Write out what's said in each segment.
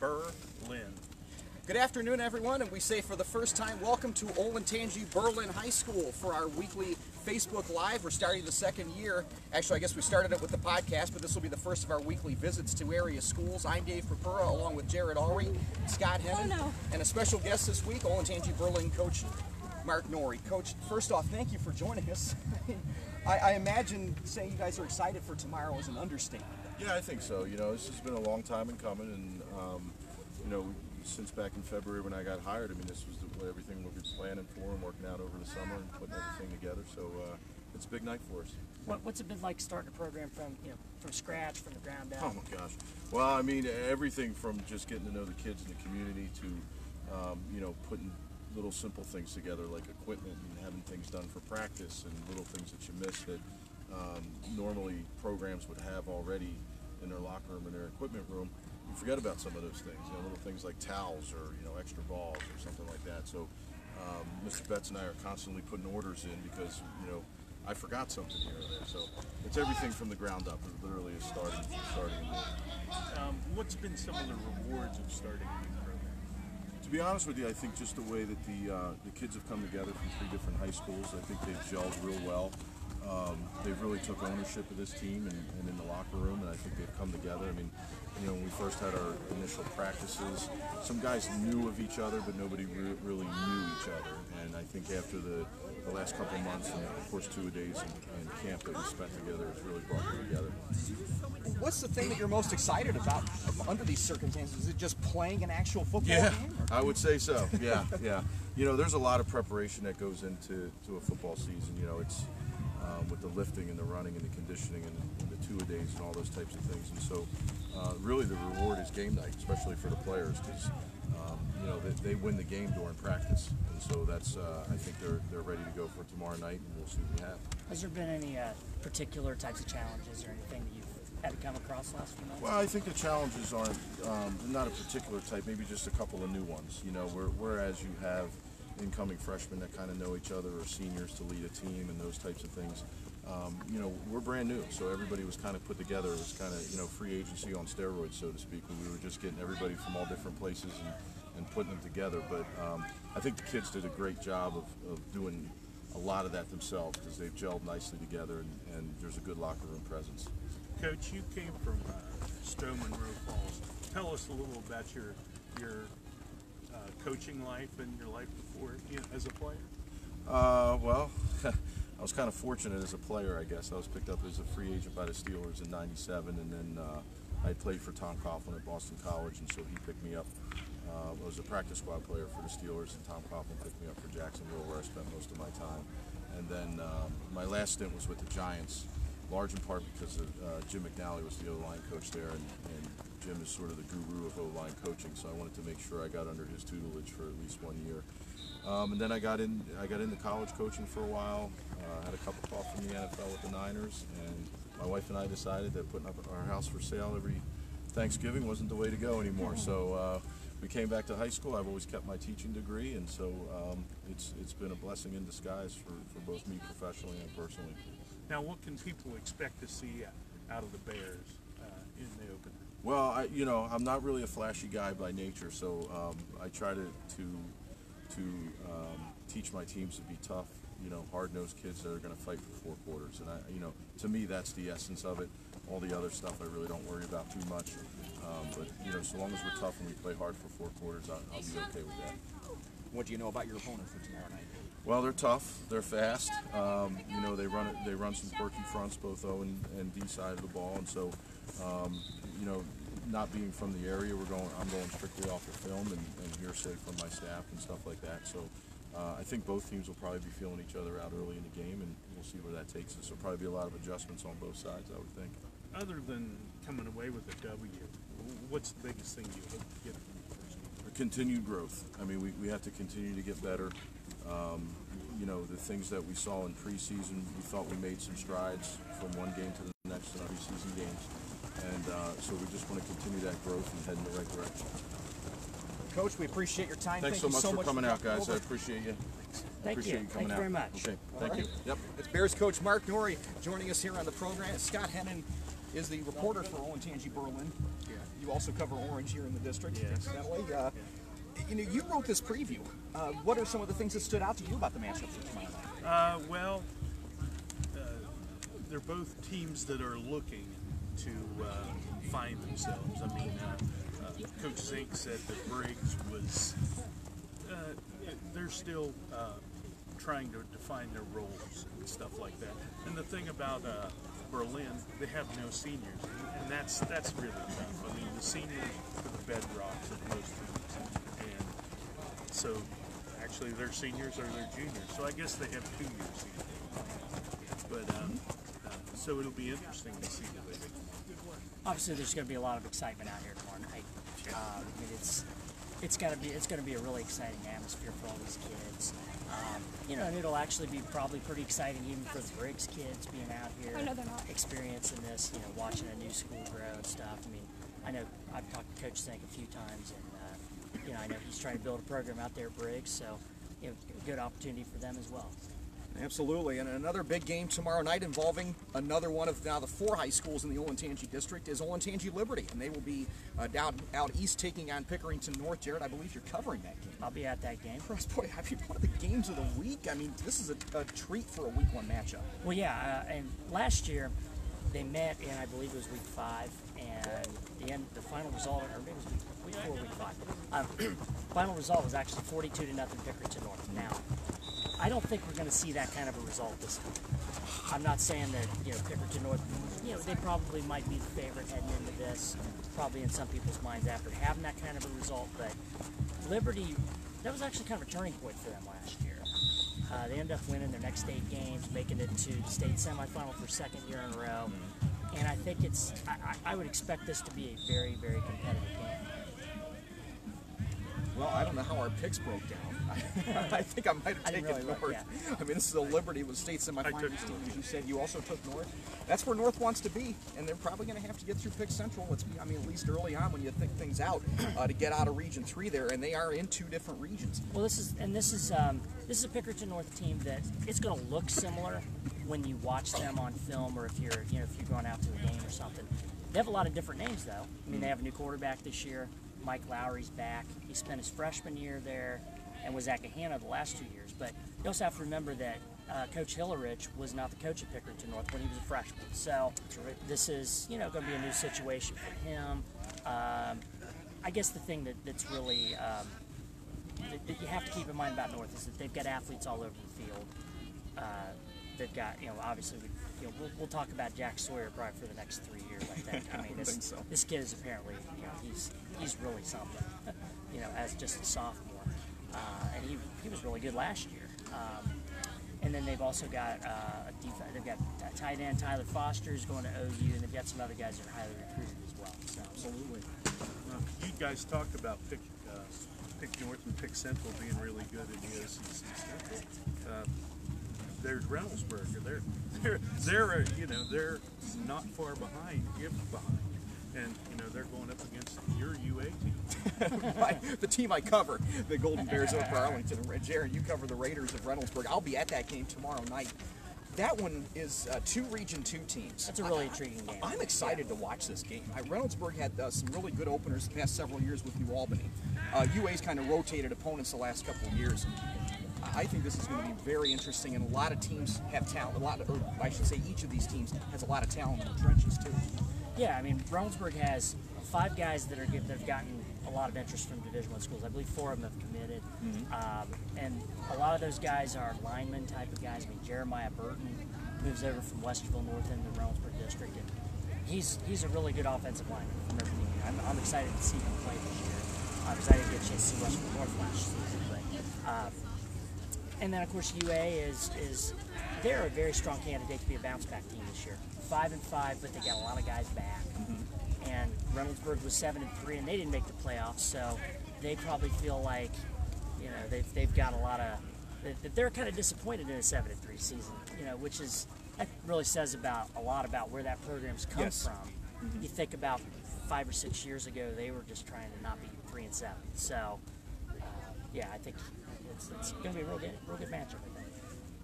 Berlin. Good afternoon, everyone, and we say for the first time, welcome to Olentangy Berlin High School for our weekly Facebook Live. We're starting the second year. Actually, I guess we started it with the podcast, but this will be the first of our weekly visits to area schools. I'm Dave Purpura, along with Jarrod Ulrey, Scott Hennen, and a special guest this week, Olentangy Berlin coach Mark Nori. Coach, first off, thank you for joining us. I imagine saying you guys are excited for tomorrow is an understatement. Yeah, I think so. You know, this has been a long time in coming, and you know, since back in February when I got hired, I mean, this was everything we've been planning for and working out over the summer and putting everything together. So it's a big night for us. What's it been like starting a program from scratch, from the ground up? Oh my gosh! Well, I mean, everything from just getting to know the kids in the community to you know, putting little simple things together like equipment and having things done for practice and little things that you miss that normally programs would have already in their locker room and their equipment room. You forget about some of those things, you know, little things like towels or, you know, extra balls or something like that. So Mr. Betts and I are constantly putting orders in because, you know, I forgot something here or there. So it's everything from the ground up. It literally is starting new. What's been some of the rewards of starting a new program? To be honest with you, I think just the way that the kids have come together from 3 different high schools, I think they've gelled real well. They've really took ownership of this team and in the locker room, and I think they've come together. I mean, you know, when we first had our initial practices, some guys knew of each other, but nobody really knew each other. And I think after the last couple of months, and of course 2 days in camp that we spent together, it's really brought them together. What's the thing that you're most excited about under these circumstances? Is it just playing an actual football game? I would say so. Yeah, yeah. You know, there's a lot of preparation that goes into a football season. You know, it's with the lifting and the running and the conditioning and the 2-a-days and all those types of things. And so really the reward is game night, especially for the players, because you know, they win the game during practice. And so that's, I think they're ready to go for tomorrow night, and we'll see what we have. Has there been any particular types of challenges or anything that you've had to come across the last few months? Well, I think the challenges aren't not a particular type, maybe just a couple of new ones. You know, whereas you have incoming freshmen that kind of know each other, or seniors to lead a team and those types of things. You know, we're brand new, so everybody was kind of put together. It was kind of, you know, free agency on steroids, so to speak. We were just getting everybody from all different places and putting them together. But I think the kids did a great job of doing a lot of that themselves because they've gelled nicely together, and there's a good locker room presence. Coach, you came from Stowe Monroe Falls. Tell us a little about your coaching life and your life before, you know, as a player. Well, I was kind of fortunate as a player, I guess. I was picked up as a free agent by the Steelers in '97, and then I played for Tom Coughlin at Boston College, and so he picked me up. I was a practice squad player for the Steelers, and Tom Coughlin picked me up for Jacksonville, where I spent most of my time. And then my last stint was with the Giants, large in part because Jim McNally was the O-line coach there, and Jim is sort of the guru of O-line coaching, so I wanted to make sure I got under his tutelage for at least 1 year. And then I got into college coaching for a while. Had a couple calls from the NFL with the Niners, and my wife and I decided that putting up our house for sale every Thanksgiving wasn't the way to go anymore. So we came back to high school. I've always kept my teaching degree, and so it's been a blessing in disguise for both me professionally and personally. Now, what can people expect to see out of the Bears in the opener? Well, you know, I'm not really a flashy guy by nature, so I try to teach my teams to be tough, you know, hard-nosed kids that are going to fight for 4 quarters. And you know, to me, that's the essence of it. All the other stuff I really don't worry about too much. But you know, so long as we're tough and we play hard for 4 quarters, I'll be okay with that. What do you know about your opponent for tomorrow night? Well, they're tough. They're fast. You know, they run some quirky fronts, both O and D side of the ball, and so you know, not being from the area, I'm going strictly off the film and hearsay from my staff and stuff like that. So I think both teams will probably be feeling each other out early in the game, and we'll see where that takes us. There'll probably be a lot of adjustments on both sides, I would think. Other than coming away with a W, what's the biggest thing you hope to get from the first game? Continued growth. I mean, we have to continue to get better. You know, the things that we saw in preseason, we thought we made some strides from one game to the next in our preseason games. And so we just want to continue that growth and head in the right direction. Coach, we appreciate your time. Thanks Thank so you much for coming out, guys. I appreciate you. Thank you. Thank you very much. Okay, thank you. Yep. It's Bears coach Mark Nori joining us here on the program. Scott Hennen is the reporter for Olentangy Berlin. Yeah. You also cover Orange here in the district, Yes. incidentally. You know, you wrote this preview. What are some of the things that stood out to you about the matchup for tomorrow night? Well, they're both teams that are looking to find themselves. I mean, Coach Zink said that Briggs was, they're still trying to define their roles and stuff like that. And the thing about Berlin, they have no seniors, and that's really tough. I mean, the seniors are the bedrocks of most teams, and so actually their seniors are their juniors. So I guess they have 2 years seniors. But so it'll be interesting to see who they do. Obviously, there's going to be a lot of excitement out here tomorrow night. I mean, it's going to be a really exciting atmosphere for all these kids. You know, and it'll actually be probably pretty exciting even for the Briggs kids being out here, experiencing this. You know, watching a new school grow and stuff. I mean, I know I've talked to Coach Zink a few times, and you know, I know he's trying to build a program out there at Briggs, so you know, a good opportunity for them as well. Absolutely, and another big game tomorrow night involving another one of now the 4 high schools in the Olentangy district is Olentangy Liberty, and they will be down out east taking on Pickerington North. Jarrod, I believe you're covering that game. I'll be at that game. Boy, I mean, one of the games of the week. I mean, this is a treat for a week 1 matchup. Well, yeah, and last year they met in, I believe it was week 5, and the final result, or maybe it was week 4, week 5. Final result was actually 42-0 Pickerington North. Now, I don't think we're going to see that kind of a result this week. I'm not saying that, you know, Pickerington North, you know, they probably might be the favorite heading into this, probably in some people's minds after having that kind of a result, but Liberty, that was actually kind of a turning point for them last year. They ended up winning their next 8 games, making it to the state semifinal for 2nd year in a row, and I think I would expect this to be a very, very competitive game. Well, I don't know how our picks broke down. I think I might have taken really North. look, yeah. I mean, this is a Liberty with state semifinals team, as you said. You also took North. That's where North wants to be, and they're probably going to have to get through Pick Central. I mean, at least early on when you think things out to get out of Region 3 there, and they are in 2 different regions. Well, this is a Pickerington North team that it's going to look similar when you watch them on film, or if you're going out to a game or something. They have a lot of different names, though. I mean, they have a new quarterback this year. Mike Lowry's back. He spent his freshman year there and was at Hennen the last 2 years. But you also have to remember that Coach Hillerich was not the coach at Pickerington North when he was a freshman. So this is, you know, going to be a new situation for him. I guess the thing that's really that you have to keep in mind about North is that they've got athletes all over the field. They've got, you know, obviously, we'll talk about Jack Sawyer probably for the next 3 years, I think. I mean, this kid is apparently, you know, he's really something, you know, as just a sophomore. And he was really good last year. And then they've also got they've got tight end Tyler Foster who's going to OU, and they've got some other guys that are highly recruited as well. So Absolutely. You guys talked about Pick North and Pick Central being really good in the OCC Central. There's Reynoldsburg. They're you know, they're not far behind, if behind, and you know they're going up against your UA team. The team I cover, the Golden Bears of Arlington. Jarrod, you cover the Raiders of Reynoldsburg. I'll be at that game tomorrow night. That one is 2 Region 2 teams. that's a really intriguing game. I'm excited to watch this game. Reynoldsburg had some really good openers the past several years with New Albany. UA's kind of rotated opponents the last couple of years. I think this is going to be very interesting, and a lot of teams have talent. Or I should say, each of these teams has a lot of talent in the trenches too. Yeah, I mean, Reynoldsburg has 5 guys that have gotten a lot of interest from Division I schools. I believe 4 of them have committed, and a lot of those guys are lineman type of guys. I mean, Jeremiah Burton moves over from Westerville North into the Reynoldsburg district, and he's a really good offensive lineman from everything. I'm excited to see him play this year. I'm excited to get a chance to see Westerville North last season, but. And then, of course, UA is they're a very strong candidate to be a bounce-back team this year. 5-5, but they got a lot of guys back. And Reynoldsburg was 7-3, and they didn't make the playoffs, so they probably feel like, you know, they've got a lot of they're kind of disappointed in a 7-3 season, you know, which is that really says a lot about where that program's come from. You think about 5 or 6 years ago, they were just trying to not be 3-7. So, yeah, I think it's going to be a real good matchup, I think.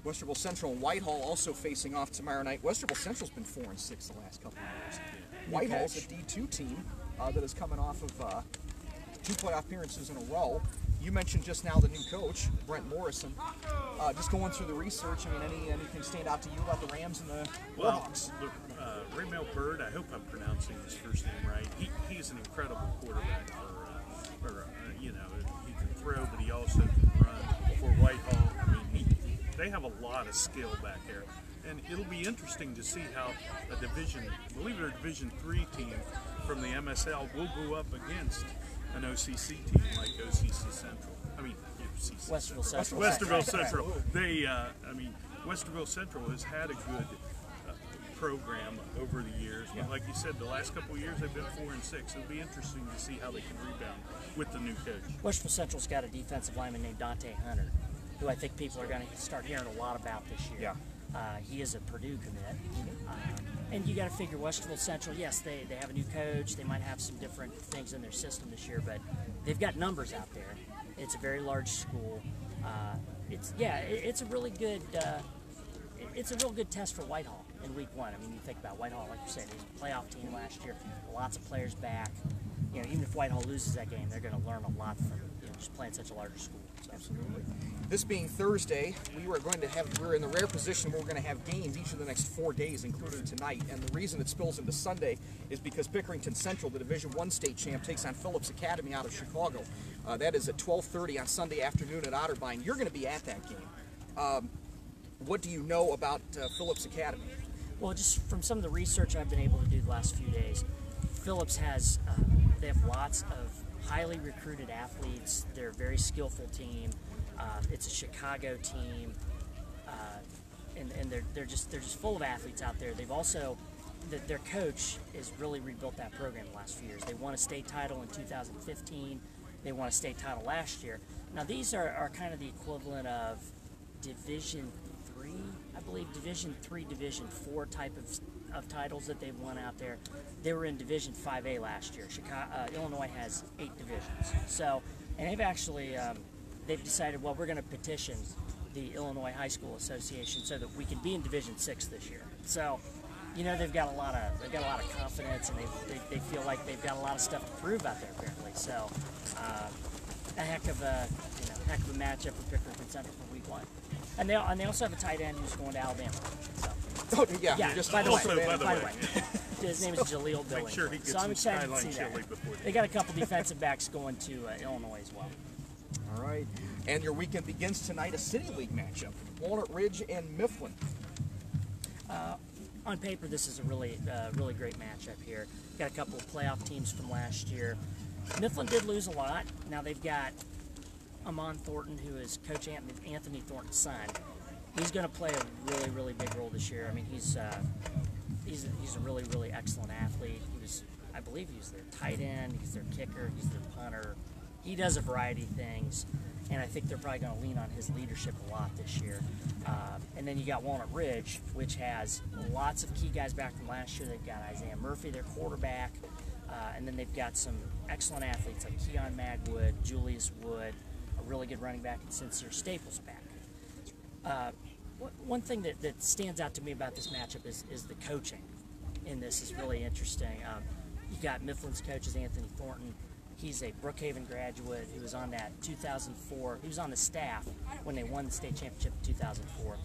Westerville Central and Whitehall also facing off tomorrow night. Westerville Central's been 4-6 the last couple of years. Whitehall's a D2 team that is coming off of 2 playoff appearances in a row. You mentioned just now the new coach, Brent Morrison. Just going through the research, I mean, anything stand out to you about the Rams and the Warhawks? Raymel Bird, I hope I'm pronouncing his first name right. He's an incredible quarterback for you know, he can throw, but he also can run for Whitehall. I mean, they have a lot of skill back there. And it'll be interesting to see how a Division III team from the MSL will go up against an OCC team like OCC Central. I mean, OCC Westerville Central. Westerville Central. They, I mean, Westerville Central has had a good program over the years. But like you said, the last couple of years they've been 4-6. It'll be interesting to see how they can rebound with the new coach. Westerville Central's got a defensive lineman named Dante Hunter, who I think people are going to start hearing a lot about this year. He is a Purdue commit. And you got to figure Westerville Central, yes, they have a new coach. They might have some different things in their system this year, but they've got numbers out there. It's a very large school. It's a really good it's a real good test for Whitehall in week 1. I mean, you think about Whitehall, like you said, they were a playoff team last year, lots of players back. You know, even if Whitehall loses that game, they're going to learn a lot from just playing such a larger school. So. Absolutely. This being Thursday, we're in the rare position where we're going to have games each of the next 4 days, including tonight. And the reason it spills into Sunday is because Pickerington Central, the Division I state champ, takes on Phillips Academy out of Chicago. That is at 12:30 on Sunday afternoon at Otterbein. You're going to be at that game. What do you know about Phillips Academy? Well, just from some of the research I've been able to do the last few days, Phillips has they have lots of highly recruited athletes. They're a very skillful team. It's a Chicago team, and they're just full of athletes out there. They've also their coach has really rebuilt that program the last few years. They won a state title in 2015. They won a state title last year. Now these are kind of the equivalent of Division III, I believe, Division III, Division IV type of titles that they've won out there. They were in Division 5A last year. Illinois has 8 divisions. So, and they've actually they've decided, well, we're going to petition the Illinois High School Association so that we can be in Division 6 this year. So, you know, they've got a lot of confidence, and they feel like they've got a lot of stuff to prove out there apparently. So, a heck of a matchup for Pickerington Central for week 1. And they also have a tight end who's going to Alabama. So. Oh, yeah. Just by the way. His name is Jaleel Billings. Make sure he gets so I'm excited to see chili that. before They got a couple defensive backs going to Illinois as well. All right. And your weekend begins tonight, a City League matchup. Walnut Ridge and Mifflin. On paper, this is a really great matchup here. Got a couple of playoff teams from last year. Mifflin did lose a lot. Now they've got Amon Thornton, who is Coach Anthony Thornton's son. He's going to play a really big role this year. I mean, he's a really excellent athlete. I believe he was their tight end. He's their kicker. He's their punter. He does a variety of things, and I think they're probably going to lean on his leadership a lot this year. And then you got Walnut Ridge, which has lots of key guys back from last year. They've got Isaiah Murphy, their quarterback, and then they've got some excellent athletes like Keon Magwood, Julius Wood, a really good running back, and Sincere Staples back. One thing that stands out to me about this matchup is the coaching in this is really interesting. You got Mifflin's coach is Anthony Thornton. He's a Brookhaven graduate who was on that 2004. He was on the staff when they won the state championship in 2004.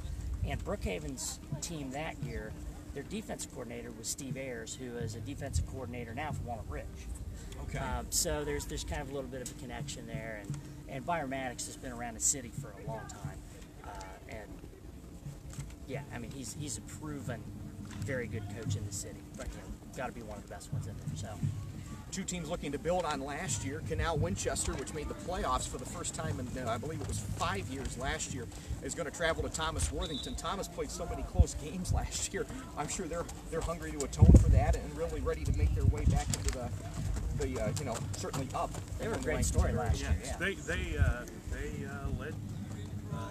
And Brookhaven's team that year, their defensive coordinator was Steve Ayers, who is a defensive coordinator now for Walnut Ridge. Okay. So there's kind of a little bit of a connection there. And Biomatics has been around the city for a long time. And yeah, I mean, he's a proven very good coach in the city. But got to be one of the best ones in there. So. Two teams looking to build on last year. Canal Winchester, which made the playoffs for the first time in, I believe it was 5 years last year, is going to travel to Thomas Worthington. Thomas played so many close games last year. I'm sure they're hungry to atone for that and really ready to make their way back into the certainly up. They were a great story last year. Yeah. They led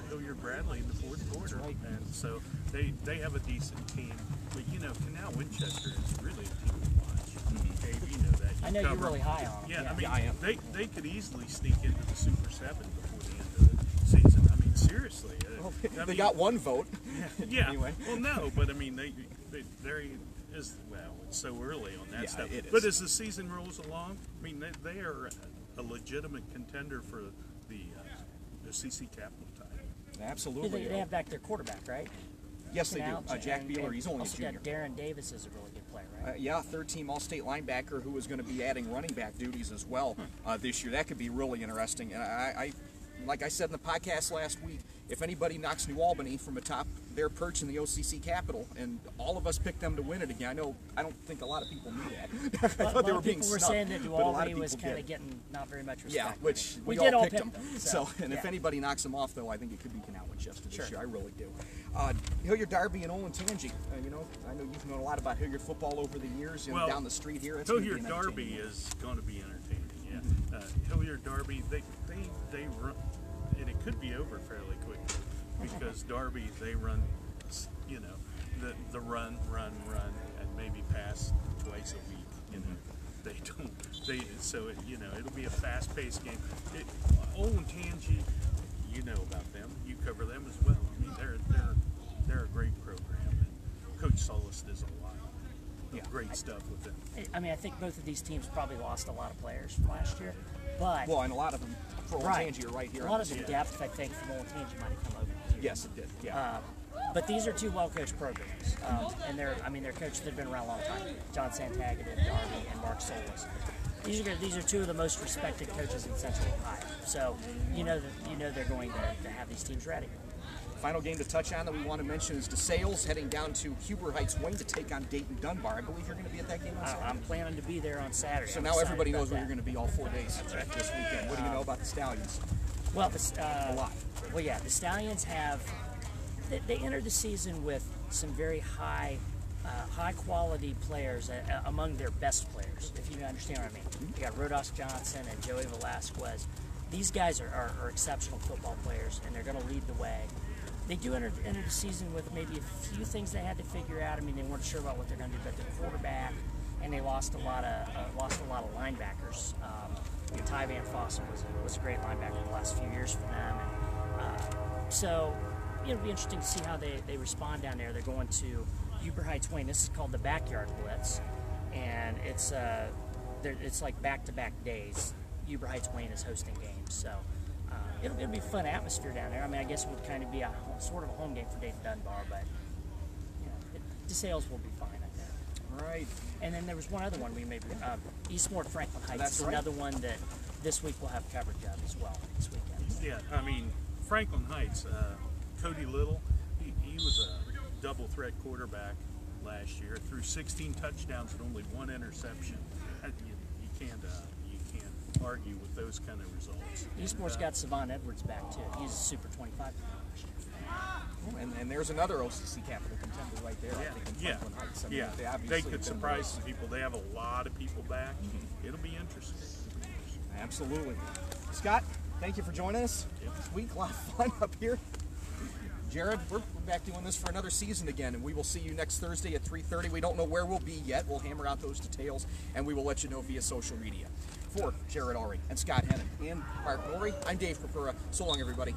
Hilliard Bradley in the fourth quarter, right. And so they have a decent team. But Canal Winchester is really a team to watch. Dave, you know that. I know you're really high on them. Yeah, I mean, I am. They could easily sneak into the Super 7 before the end of the season. I mean, seriously. I They mean, got one vote. yeah. Anyway. Well, no, but I mean, there is, well, it's so early on that Yeah, stuff. it is. But as the season rolls along, I mean, they are a legitimate contender for the CC Capital title. Absolutely. They have back their quarterback, right? Yes, they do. Now, Jack and- Beeler, and he's only a also junior. got Darren Davis is a really good player, right? Yeah, third-team All-State linebacker who is going to be adding running back duties as well this year. That could be really interesting. And I, like I said in the podcast last week, if anybody knocks New Albany from atop their perch in the OCC Capital, and all of us picked them to win it again. I don't think a lot of people knew that. I thought they were being People were snubbed, saying that New but a lot Albany of was people kind did. of getting not very much respect. Yeah, which we did all all picked pick them. them. So, and if yeah. anybody knocks them off, though, I think it could be Canal Winchester this Sure. year. I really do. Hilliard Derby and Olentangy. You know, I know you've known a lot about Hilliard football over the years. You know, Well, down the street here. It's gonna be Hilliard an entertaining Derby game. is going to be entertaining. Yeah, Hilliard Derby, they run, and it could be over fairly quickly because Derby they run, you know, the run, and maybe pass twice a week. You know, they don't. So you know it'll be a fast-paced game. Olentangy, you know about them. You cover them as well. I mean, they're a great program, and Coach Solis does a lot of great stuff with them. I mean, I think both of these teams probably lost a lot of players from last year, but Well, and a lot of them for Olentangy are right here. a on lot this of the team. depth, I think, from Olentangy might have come over here. Yes, it did. Yeah. But these are two well-coached programs, and they're coaches that have been around a long time. John Santagaton, Darby, and Mark Solis. These are two of the most respected coaches in Central Ohio. So you know they're going to have these teams ready. Final game to touch on that we want to mention is DeSales heading down to Huber Heights Wayne to take on Dayton Dunbar. I believe you're going to be at that game on Saturday. I'm planning to be there on Saturday. So I'm now excited everybody about knows where that. you're going to be all 4 days this weekend. What do you know about the Stallions? Well, A lot. Well, yeah, the Stallions have. They entered the season with some very high quality players among their best players, if you understand what I mean. You got Rodas Johnson and Joey Velasquez. These guys are exceptional football players, and they're going to lead the way. They do enter the season with maybe a few things they had to figure out. I mean, they weren't sure about what they're going to do, but their quarterback, and they lost a lot of linebackers. Ty Van Fossen was a great linebacker the last few years for them, and so it'll be interesting to see how they respond down there. They're going to Huber Heights Wayne. This is called the Backyard Blitz, and it's like back-to-back days. Huber Heights Wayne is hosting games, so it'll be a fun atmosphere down there. I mean, I guess it would kind of be a sort of a home game for Dayton Dunbar, but DeSales will be fine, I think. All right. And then there was one other one we made. Eastmore Franklin Heights That's is right. another one that this week we'll have coverage of as well this weekend. Yeah, I mean, Franklin Heights, Cody Little, he was a double threat quarterback last year, threw 16 touchdowns and only 1 interception. You can't argue with those kind of results. Eastmore's got Savon Edwards back too. He's a super 25 last year. And there's another OCC Capital contender right there, I think, in Yeah, Franklin Heights. I mean, yeah. they They obviously could have been surprise some people. They have a lot of people back. It'll be interesting. Absolutely. Scott, thank you for joining us this week. A lot of fun up here. Jarrod, we're back doing this for another season again, and we will see you next Thursday at 3:30. We don't know where we'll be yet. We'll hammer out those details, and we will let you know via social media. For Jarrod Ulrey and Scott Hennen and Mark Nori, I'm Dave Purpura. So long, everybody.